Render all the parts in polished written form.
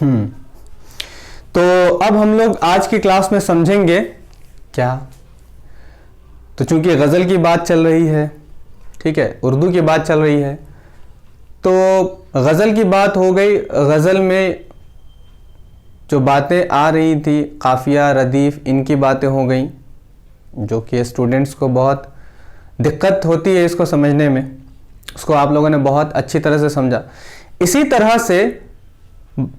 तो अब हम लोग आज की क्लास में समझेंगे क्या, तो चूंकि गज़ल की बात चल रही है, ठीक है, उर्दू की बात चल रही है, तो गज़ल की बात हो गई। गज़ल में जो बातें आ रही थी, काफ़िया, रदीफ़, इनकी बातें हो गई, जो कि स्टूडेंट्स को बहुत दिक्कत होती है इसको समझने में। उसको आप लोगों ने बहुत अच्छी तरह से समझा। इसी तरह से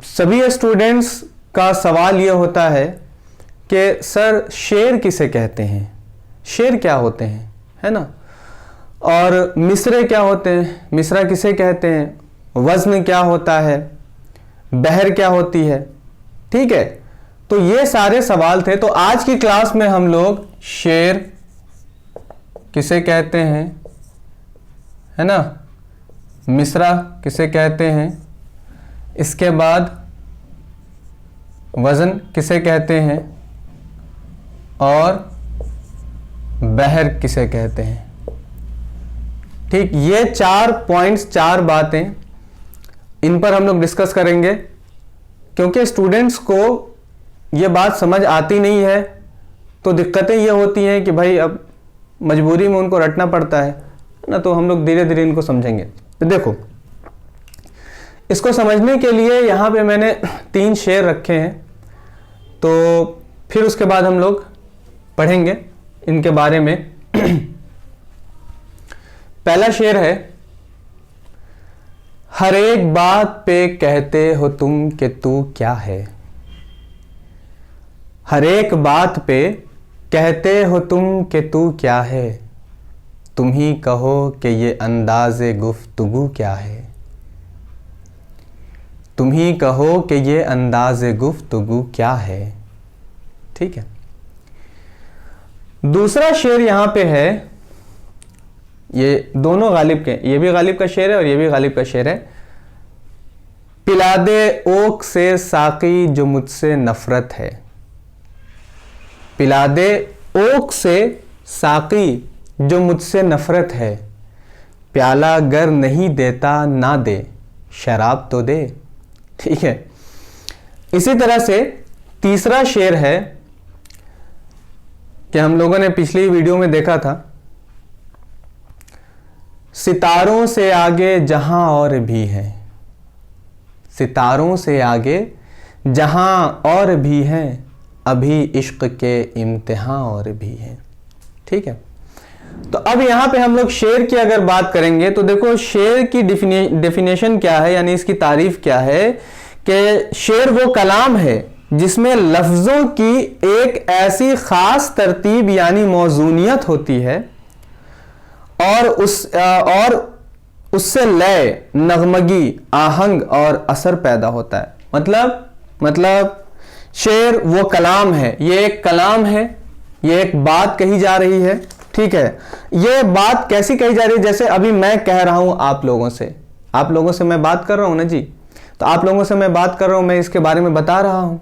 सभी स्टूडेंट्स का सवाल ये होता है कि सर शेर किसे कहते हैं, शेर क्या होते हैं, है ना, और मिसरे क्या होते हैं, मिसरा किसे कहते हैं, वज़न क्या होता है, बहर क्या होती है, ठीक है। तो ये सारे सवाल थे। तो आज की क्लास में हम लोग शेर किसे कहते हैं, है ना, मिसरा किसे कहते हैं, इसके बाद वज़न किसे कहते हैं और बहर किसे कहते हैं, ठीक। ये 4 पॉइंट्स, 4 बातें, इन पर हम लोग डिस्कस करेंगे, क्योंकि स्टूडेंट्स को ये बात समझ आती नहीं है तो दिक्कतें ये होती हैं कि भाई अब मजबूरी में उनको रटना पड़ता है ना। तो हम लोग धीरे धीरे इनको समझेंगे। तो देखो, इसको समझने के लिए यहाँ पे मैंने 3 शेर रखे हैं, तो फिर उसके बाद हम लोग पढ़ेंगे इनके बारे में। पहला शेर है, हर एक बात पे कहते हो तुम कि तू क्या है, हर एक बात पे कहते हो तुम कि तू क्या है, तुम ही कहो कि ये अंदाज़े गुफ्तगू क्या है, तुम ही कहो कि ये अंदाज़े गुफ्तगू क्या है, ठीक है। दूसरा शेर यहां पे है, ये दोनों गालिब के, ये भी गालिब का शेर है और ये भी गालिब का शेर है। पिला दे ओक से साकी जो मुझसे नफरत है, पिला दे ओक से साकी जो मुझसे नफरत है, प्याला गर नहीं देता ना दे शराब तो दे, ठीक है। इसी तरह से तीसरा शेर है कि हम लोगों ने पिछली वीडियो में देखा था, सितारों से आगे जहां और भी है, सितारों से आगे जहां और भी हैं, अभी इश्क के इम्तिहान और भी हैं, ठीक है। तो अब यहां पे हम लोग शेर की अगर बात करेंगे तो देखो शेर की डेफिनेशन क्या है, यानी इसकी तारीफ क्या है कि शेर वो कलाम है जिसमें लफ्ज़ों की एक ऐसी ख़ास तरतीब यानी मौजूनियत होती है और उससे लय, नगमगी, आहंग और असर पैदा होता है। मतलब शेर वो कलाम है, ये एक कलाम है, ये एक बात कही जा रही है, ठीक है। ये बात कैसी कही जा रही है, जैसे अभी मैं कह रहा हूं आप लोगों से मैं बात कर रहा हूं ना जी, तो आप लोगों से मैं बात कर रहा हूं, मैं इसके बारे में बता रहा हूं,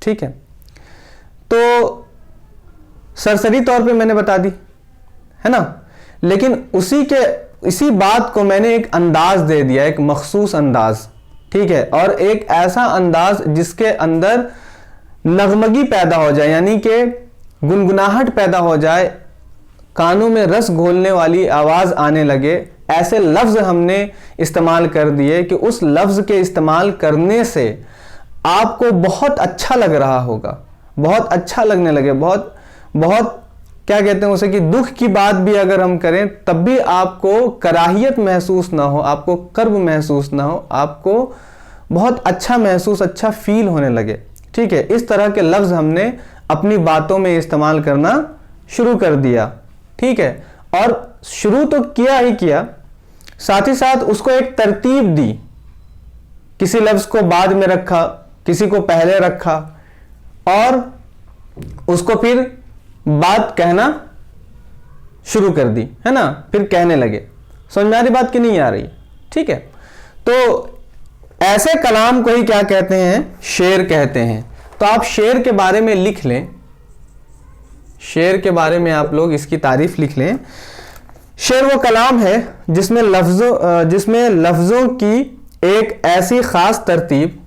ठीक है। तो सरसरी तौर पे मैंने बता दी, है ना, लेकिन इसी बात को मैंने एक अंदाज दे दिया, एक मखसूस अंदाज, ठीक है, और एक ऐसा अंदाज जिसके अंदर नगमगी पैदा हो जाए, यानी कि गुनगुनाहट पैदा हो जाए, कानों में रस घोलने वाली आवाज आने लगे, ऐसे लफ्ज हमने इस्तेमाल कर दिए कि उस लफ्ज के इस्तेमाल करने से आपको बहुत अच्छा लग रहा होगा, बहुत अच्छा लगने लगे, बहुत क्या कहते हैं उसे, कि दुख की बात भी अगर हम करें तब भी आपको कराहियत महसूस ना हो, आपको कर्ब महसूस ना हो, आपको बहुत अच्छा महसूस, अच्छा फील होने लगे, ठीक है। इस तरह के लफ्ज हमने अपनी बातों में इस्तेमाल करना शुरू कर दिया, ठीक है। और शुरू तो किया ही किया, साथ ही साथ उसको एक तरतीब दी, किसी लफ्ज को बाद में रखा, किसी को पहले रखा, और उसको फिर बात कहना शुरू कर दी, है ना, फिर कहने लगे। समझ में आ रही बात कि नहीं आ रही, ठीक है। तो ऐसे कलाम को ही क्या कहते हैं, शेर कहते हैं। तो आप शेर के बारे में लिख लें, शेर के बारे में आप लोग इसकी तारीफ लिख लें। शेर वो कलाम है जिसमें लफ्जों की एक ऐसी खास तरतीब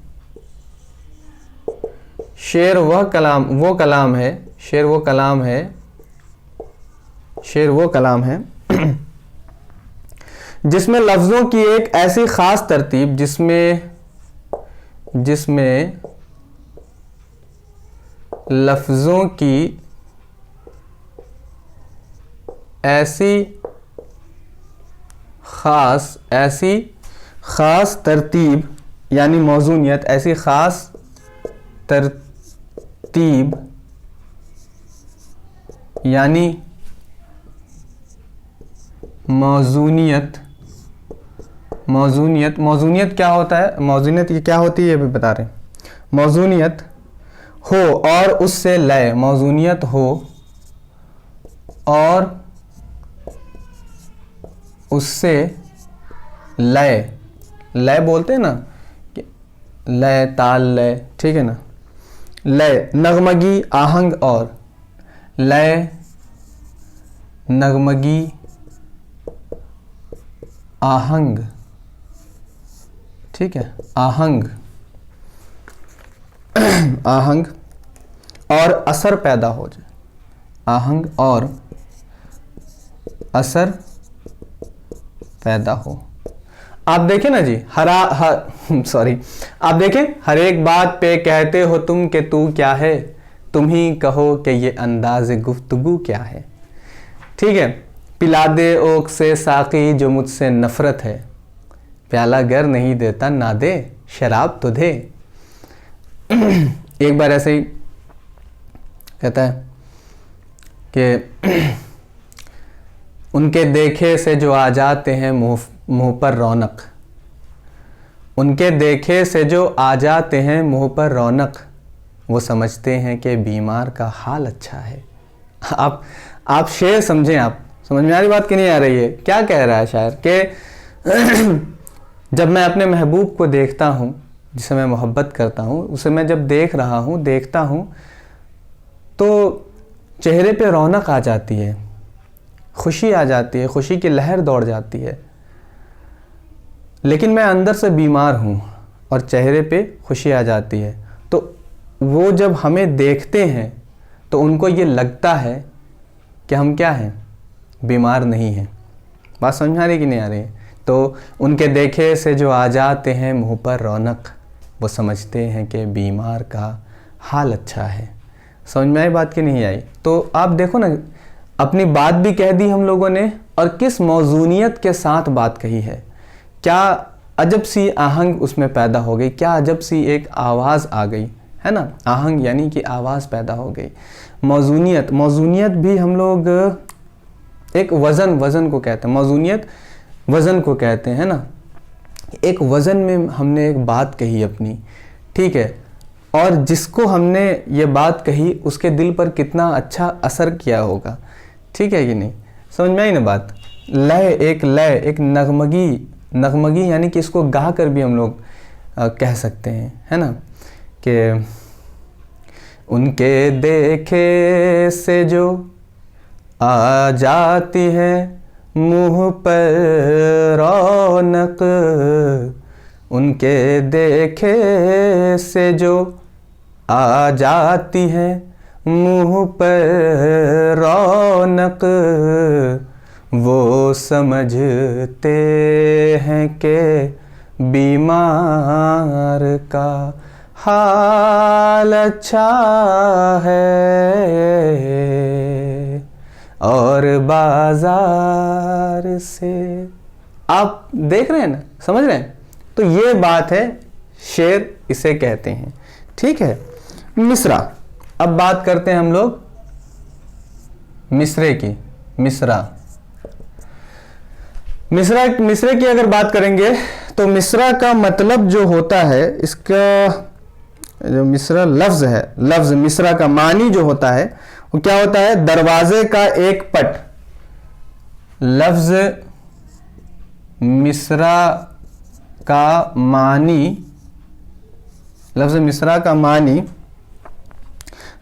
शेर वो कलाम है, शेर वो कलाम है, शेर वो कलाम है जिसमें लफ्ज़ों की एक ऐसी ख़ास तरतीब, जिसमें लफ्ज़ों की ऐसी ख़ास तरतीब यानी मौजूनियत, ऐसी ख़ास तरतीब यानी मौजूनियत क्या होता है, मौजूनियत ये क्या होती है ये भी बता रहे हैं। मौजूनियत हो और उससे लय, मौजूनियत हो और उससे लय बोलते हैं ना, लय, ताल, लय, ठीक है ना। लय, नगमगी, आहंग और लय, नगमगी, आहंग, ठीक है, आहंग आहंग और असर पैदा हो जाए, आहंग और असर पैदा हो। आप देखें ना जी, आप देखें, हर एक बात पे कहते हो तुम कि तू क्या है, तुम ही कहो कि ये अंदाज़ गुफ्तगू क्या है, ठीक है। पिला दे ओक से साकी जो मुझसे नफ़रत है, प्याला गर नहीं देता ना दे शराब तो दे। एक बार ऐसे ही कहता है कि उनके देखे से जो आ जाते हैं मुँह पर रौनक, उनके देखे से जो आ जाते हैं मुँह पर रौनक, वो समझते हैं कि बीमार का हाल अच्छा है। आप शेर समझें, आप समझ में आ रही बात कि नहीं आ रही है? क्या कह रहा है शायर कि जब मैं अपने महबूब को देखता हूँ, जिसे मैं मोहब्बत करता हूँ, उसे मैं जब देखता हूँ तो चेहरे पे रौनक आ जाती है, खुशी आ जाती है, खुशी की लहर दौड़ जाती है। लेकिन मैं अंदर से बीमार हूँ और चेहरे पे खुशी आ जाती है। तो वो जब हमें देखते हैं तो उनको ये लगता है कि हम क्या हैं, बीमार नहीं हैं। बात समझ में आ रही कि नहीं आ रही है? तो उनके देखे से जो आ जाते हैं मुँह पर रौनक, वो समझते हैं कि बीमार का हाल अच्छा है। समझ में आई बात कि नहीं आई? तो आप देखो ना, अपनी बात भी कह दी हम लोगों ने और किस मौजूनियत के साथ बात कही है। क्या अजब सी आहंग उसमें पैदा हो गई, क्या अजब सी एक आवाज़ आ गई, है ना। आहंग यानी कि आवाज़ पैदा हो गई। मौजूनियत भी हम लोग एक वज़न को कहते हैं, मौजूनियत वज़न को कहते हैं ना। एक वज़न में हमने एक बात कही अपनी, ठीक है, और जिसको हमने ये बात कही उसके दिल पर कितना अच्छा असर किया होगा, ठीक है कि नहीं। समझ में आई ना बात। लय, एक नगमगी यानी कि इसको गा कर भी हम लोग कह सकते हैं, है ना, कि उनके देखे से जो आ जाती है मुँह पर रौनक, उनके देखे से जो आ जाती है मुँह पर रौनक, वो समझते हैं कि बीमार का हाल अच्छा है और बाजार से। आप देख रहे हैं ना, समझ रहे हैं? तो ये बात है, शेर इसे कहते हैं, ठीक है। मिसरा, अब बात करते हैं हम लोग मिसरे की। मिसरे की अगर बात करेंगे तो मिसरा का मतलब जो होता है, इसका जो मिसरा लफ्ज़ है, लफ्ज़ मिसरा का मानी जो होता है वो क्या होता है, दरवाजे का एक पट। लफ्ज़ मिसरा का मानी, लफ्ज़ मिसरा का मानी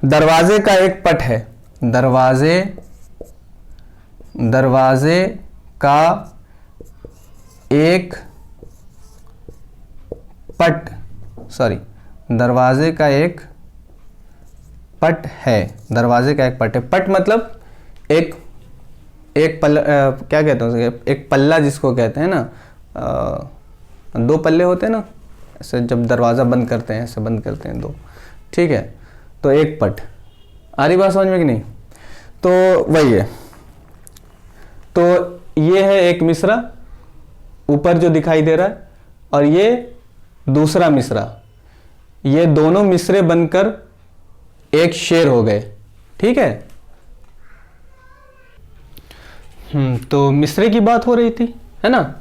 दरवाजे का एक पट है। दरवाजे का एक पट, दरवाजे का एक पट है, दरवाजे का एक पट है। पट मतलब एक पल्ला, क्या कहते हैं उसे, एक पल्ला जिसको कहते हैं ना, दो पल्ले होते हैं ना, ऐसे जब दरवाज़ा बंद करते हैं ऐसे बंद करते हैं दो, ठीक है, तो एक पट। आ रही बात समझ में कि नहीं? तो वही है। तो ये है एक मिसरा ऊपर जो दिखाई दे रहा है, और ये दूसरा मिसरा, ये दोनों मिसरे बनकर एक शेर हो गए, ठीक है। तो मिसरे की बात हो रही थी, है ना।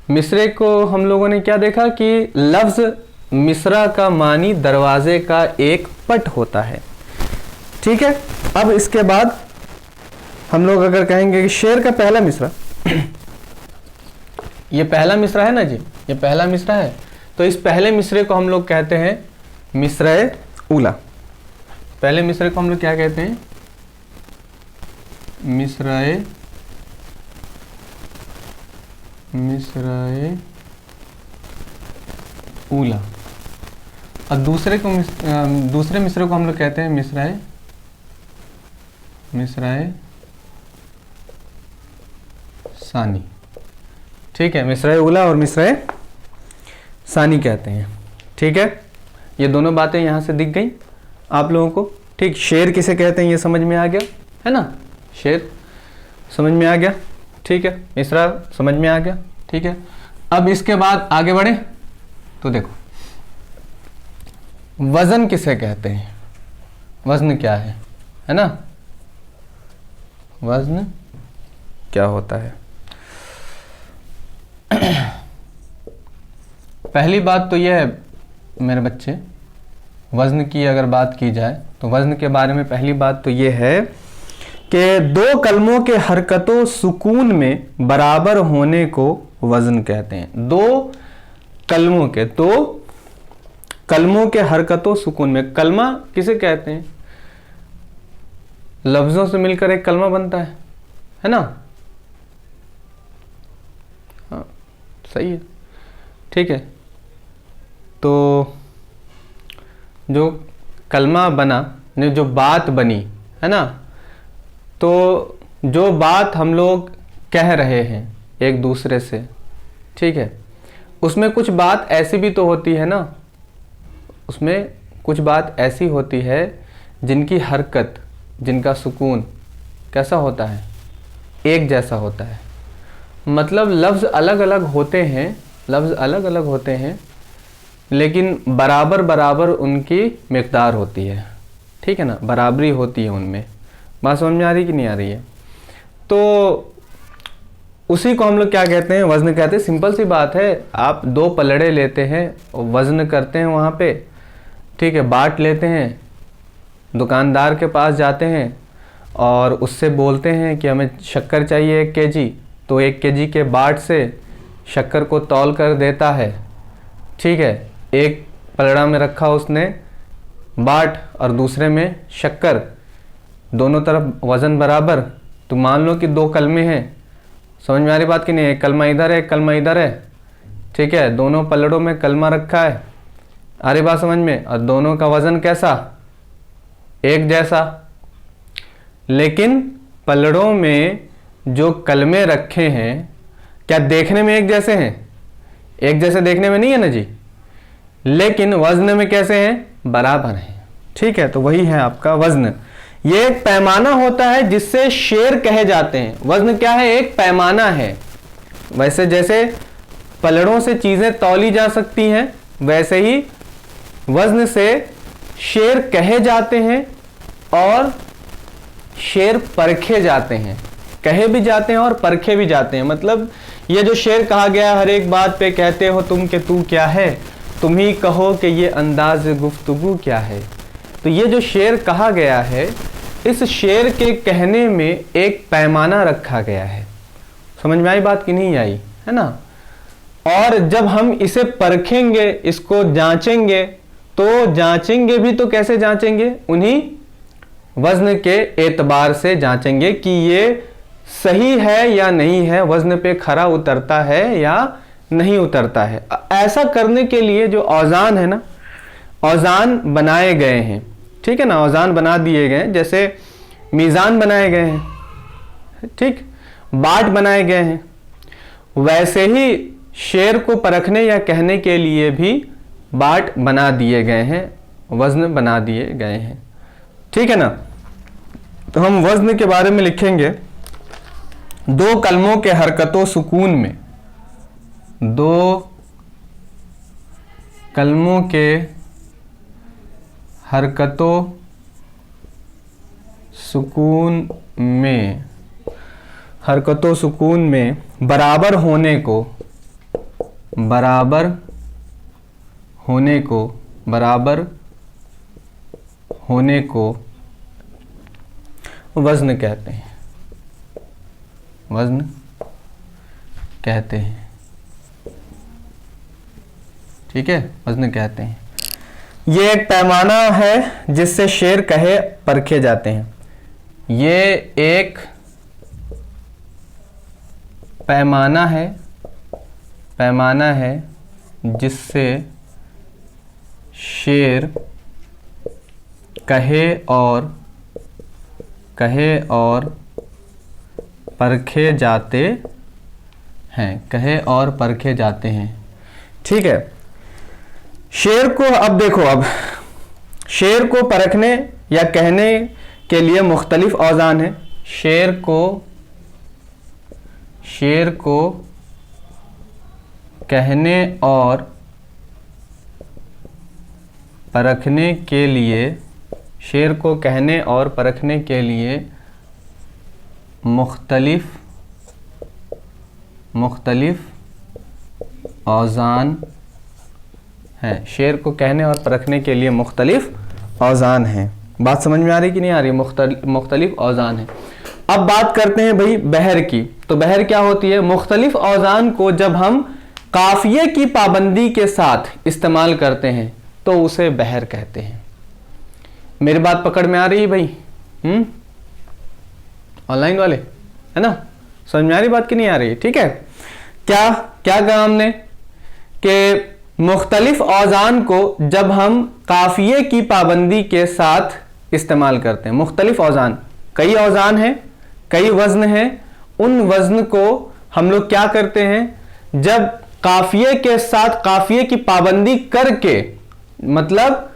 मिसरे को हम लोगों ने क्या देखा कि लफ्ज मिसरा का मानी दरवाजे का एक पट होता है, ठीक है। अब इसके बाद हम लोग अगर कहेंगे कि शेर का पहला मिसरा ये पहला मिसरा है ना जी, ये पहला मिसरा है, तो इस पहले मिसरे को हम लोग कहते हैं मिसरे उला। पहले मिसरे को हम लोग क्या कहते हैं? मिसरे उला। और दूसरे मिसरे को हम लोग कहते हैं मिसरे सानी, ठीक है। मिसरे उला और मिसरे सानी कहते हैं, ठीक है। ये दोनों बातें यहाँ से दिख गई आप लोगों को, ठीक। शेर किसे कहते हैं ये समझ में आ गया, है ना, शेर समझ में आ गया, ठीक है। मिसरा समझ में आ गया, ठीक है। अब इसके बाद आगे बढ़े तो देखो, वजन किसे कहते हैं? वजन क्या है ना, वजन क्या होता है? पहली बात तो यह है मेरे बच्चे, वज़न की अगर बात की जाए तो वज़न के बारे में पहली बात तो यह है कि दो कलमों के हरकतों सुकून में बराबर होने को वज़न कहते हैं। दो कलमों के हरकतों सुकून में, कलमा किसे कहते हैं? लफ्ज़ों से मिलकर एक कलमा बनता है ना। हाँ सही है, ठीक है। तो जो कलमा बना, जो बात बनी, है ना, तो जो बात हम लोग कह रहे हैं एक दूसरे से, ठीक है, उसमें कुछ बात ऐसी भी तो होती है ना, उसमें कुछ बात ऐसी होती है जिनकी हरकत, जिनका सुकून कैसा होता है? एक जैसा होता है। मतलब लफ्ज़ अलग अलग होते हैं, लेकिन बराबर बराबर उनकी मिक़दार होती है, ठीक है ना, बराबरी होती है उनमें। बात समझ में आ रही कि नहीं आ रही है? तो उसी को हम लोग क्या कहते हैं? वज़न कहते हैं। सिंपल सी बात है, आप दो पलड़े लेते हैं और वज़न करते हैं वहाँ पे, ठीक है, बाट लेते हैं, दुकानदार के पास जाते हैं और उससे बोलते हैं कि हमें शक्कर चाहिए 1 केजी, तो 1 केजी के बाट से शक्कर को तौल कर देता है, ठीक है। एक पलड़ा में रखा उसने बाट और दूसरे में शक्कर, दोनों तरफ वज़न बराबर। तो मान लो कि 2 कलमे हैं, समझ में आ रही बात कि नहीं? एक कलमा इधर है, एक कलमा इधर है, ठीक है, दोनों पलड़ों में कलमा रखा है, आ रही बात समझ में? और दोनों का वज़न कैसा? एक जैसा। लेकिन पलड़ों में जो कलमे रखे हैं क्या देखने में एक जैसे हैं? एक जैसे देखने में नहीं है ना जी, लेकिन वज़न में कैसे हैं? बराबर हैं, ठीक है। तो वही है आपका वज़न। ये एक पैमाना होता है जिससे शेर कहे जाते हैं। वज़न क्या है? एक पैमाना है। वैसे जैसे पलड़ों से चीज़ें तौली जा सकती हैं, वैसे ही वज़न से शेर कहे जाते हैं और शेर परखे जाते हैं। कहे भी जाते हैं और परखे भी जाते हैं। मतलब ये जो शेर कहा गया, हर एक बात पे कहते हो तुम कि तू क्या है, तुम ही कहो कि ये अंदाज गुफ्तगू क्या है। तो ये जो शेर कहा गया है, इस शेर के कहने में एक पैमाना रखा गया है। समझ में आई बात कि नहीं आई? है ना। और जब हम इसे परखेंगे, इसको जांचेंगे, तो जांचेंगे भी तो कैसे जांचेंगे? उन्हीं वज़न के एतबार से जांचेंगे कि ये सही है या नहीं है, वज़न पे खरा उतरता है या नहीं उतरता है। ऐसा करने के लिए जो औज़ान है ना, औज़ान बनाए गए हैं, ठीक है ना, औजान बना दिए गए हैं, जैसे मीज़ान बनाए गए हैं, ठीक, बाट बनाए गए हैं, वैसे ही शेर को परखने या कहने के लिए भी बाट बना दिए गए हैं, वज़न बना दिए गए हैं, ठीक है ना। तो हम वज़न के बारे में लिखेंगे, दो कलमों के हरकतों सुकून में, दो कलमों के हरकतों सुकून में, हरकतों सुकून में बराबर होने को, बराबर होने को, बराबर होने को वज़न कहते हैं, वज़न कहते हैं, ठीक है, वज़न कहते हैं। ये एक पैमाना है जिससे शेर कहे परखे जाते हैं, ये एक पैमाना है, पैमाना है जिससे शेर कहे और परखे जाते हैं, कहे और परखे जाते हैं, ठीक है। शेर को अब देखो, अब शेर को परखने या कहने के लिए मुख्तलिफ औज़ान हैं। शेर को कहने और परखने के लिए, शेर को कहने और परखने के लिए मुख्तलिफ औज़ान हैं, शेर को कहने और परखने के लिए मुख्तलिफ औज़ान हैं। बात समझ में आ रही कि नहीं आ रही? मुख्तलिफ औज़ान हैं। अब बात करते हैं भाई बहर की। तो बहर क्या होती है? मुख्तलिफ औज़ान को जब हम काफिये की पाबंदी के साथ इस्तेमाल करते हैं तो उसे बहर कहते हैं। मेरी बात पकड़ में आ रही है भाई? ऑनलाइन वाले, है ना? समझ में आ रही बात कि नहीं आ रही? ठीक है। क्या कहा हमने कि मुख्तलिफ औज़ान को जब हम काफिये की पाबंदी के साथ इस्तेमाल करते हैं। मुख्तलिफ औज़ान, कई औज़ान हैं, कई वज़न हैं, उन वज़न को हम लोग क्या करते हैं, जब काफिये के साथ काफिये की पाबंदी करके, मतलब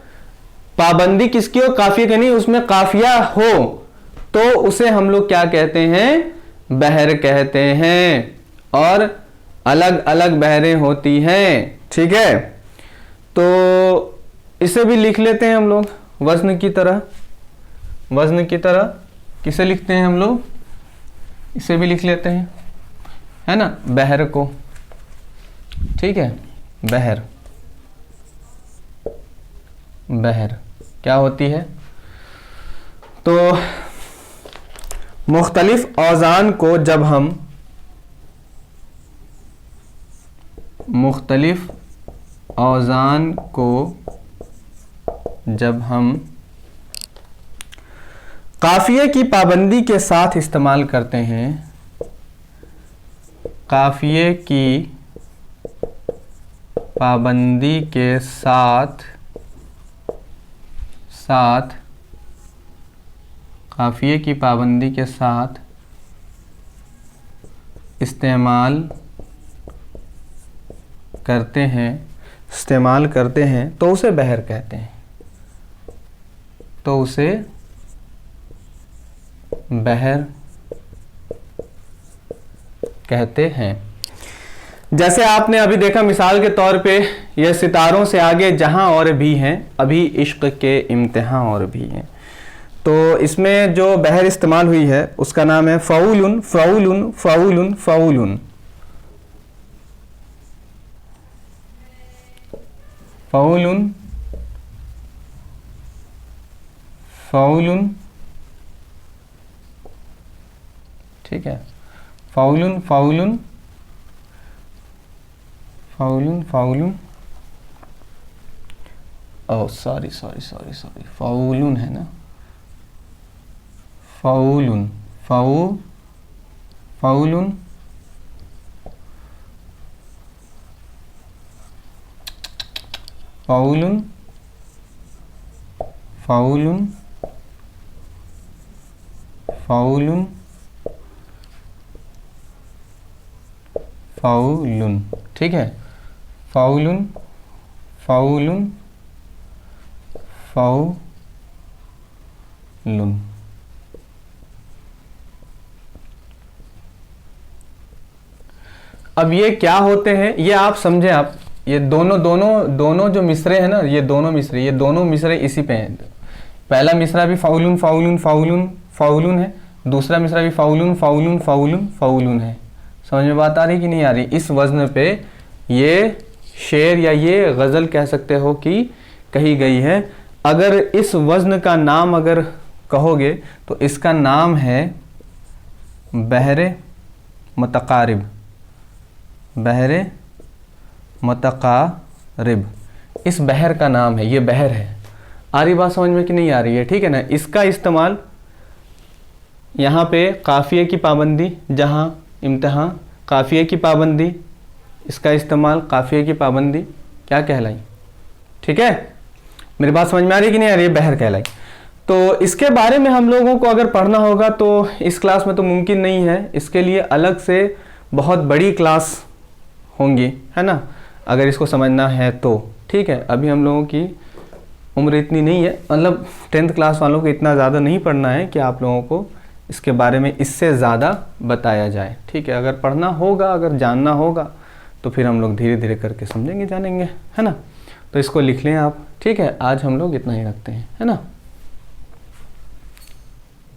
पाबंदी किसकी हो? काफिये की नहीं, उसमें काफिया हो, तो उसे हम लोग क्या कहते हैं? बहर कहते हैं। और अलग अलग बहरें होती हैं, ठीक है। तो इसे भी लिख लेते हैं हम लोग वज़न की तरह। वज़न की तरह किसे लिखते हैं हम लोग? इसे भी लिख लेते हैं, है ना, बहर को, ठीक है। बहर, बहर क्या होती है? तो मुख्तलिफ औज़ान को जब हम, मुख्तलिफ औज़ान को जब हम काफिये की पाबंदी के साथ इस्तेमाल करते हैं, काफिये की पाबंदी के साथ काफिये की पाबंदी के साथ इस्तेमाल करते हैं तो उसे बहर कहते हैं, तो उसे बहर कहते हैं। जैसे आपने अभी देखा मिसाल के तौर पे, यह सितारों से आगे जहां और भी हैं, अभी इश्क के इम्तिहान और भी हैं। तो इसमें जो बहर इस्तेमाल हुई है उसका नाम है फ़ाउलुन, फ़ाउलुन, फ़ाउलुन, फ़ाउलुन, फ़ाउलुन, फ़ाउलुन, ठीक है। फ़ाउलुन, फ़ाउलुन, फ़ाउलुन, फ़ाउलुन, ओह सॉरी, फ़ाउलुन है ना, फ़ाउलुन, फ़ाउलुन, फ़ाउलुन, फ़ाउलुन फ़ाउलुन फ़ाउलुन, ठीक है, फ़ाउलुन फ़ाउलुन फ़ाउलुन। अब ये क्या होते हैं ये आप समझे, आप ये दोनों जो मिसरे हैं ना, ये दोनों मिसरे इसी पे हैं। पहला मिसरा भी फ़ाउलुन फ़ाउलुन फ़ाउलुन फ़ाउलुन है, दूसरा मिसरा भी फ़ाउलुन फ़ाउलुन फ़ाउलुन फ़ाउलुन है। समझ में बात आ रही कि नहीं आ रही? इस वज़न पे ये शेर या ये गज़ल कह सकते हो कि कही गई है। अगर इस वज़न का नाम अगर कहोगे तो इसका नाम है बहरे मुतक़ारिब, बहरे मुतक़ारिब, इस बहर का नाम है, ये बहर है। आ रही बात समझ में कि नहीं आ रही है? ठीक है ना। इसका इस्तेमाल यहाँ पे काफ़िये की पाबंदी, जहाँ इम्तिहान काफ़िये की पाबंदी, इसका इस्तेमाल काफ़िये की पाबंदी क्या कहलाई? ठीक है, मेरी बात समझ में आ रही है कि नहीं आ रही है? बहर कहलाई। तो इसके बारे में हम लोगों को अगर पढ़ना होगा तो इस क्लास में तो मुमकिन नहीं है, इसके लिए अलग से बहुत बड़ी क्लास होंगी, है ना, अगर इसको समझना है तो। ठीक है, अभी हम लोगों की उम्र इतनी नहीं है, मतलब 10th क्लास वालों को इतना ज़्यादा नहीं पढ़ना है कि आप लोगों को इसके बारे में इससे ज़्यादा बताया जाए। ठीक है, अगर पढ़ना होगा, अगर जानना होगा तो फिर हम लोग धीरे धीरे करके समझेंगे, जानेंगे, है ना। तो इसको लिख लें आप। ठीक है, आज हम लोग इतना ही रखते हैं, है ना।